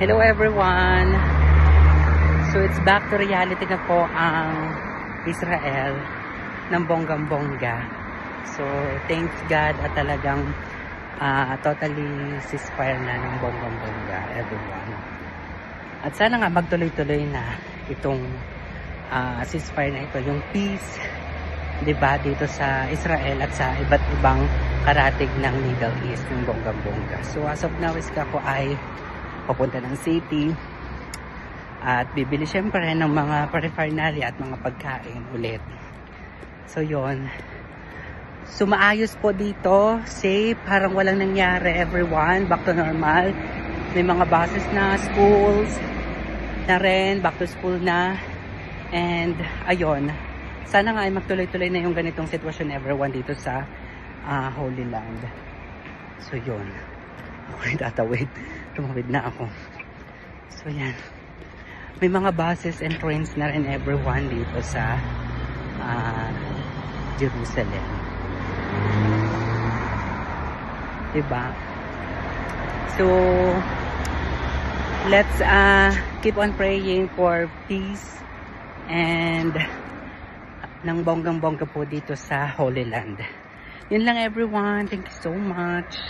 Hello everyone! So it's back to reality na po ang Israel ng bonggang-bongga. So thanks God at talagang totally ceasefire na ng bonggang-bongga everyone. At sana nga magtuloy-tuloy na itong ceasefire na ito, yung peace, diba, dito sa Israel at sa iba't ibang karatig ng Middle East ng bonggang-bongga. So as of now is ako ay papunta ng city at bibili syempre ng mga paraphernalia at mga pagkain ulit. So yon. So maayos po dito, safe, parang walang nangyari everyone, back to normal. May mga buses na, schools na rin, back to school na. And ayun, sana nga ay magtuloy-tuloy na yung ganitong sitwasyon everyone dito sa Holy Land. So yun, okay, tatawid, tumawid na ako. So yan, may mga buses and trains na rin everyone dito sa Jerusalem, diba? So let's keep on praying for peace and ng bonggang-bongga po dito sa Holy Land. Yun lang everyone. Thank you so much.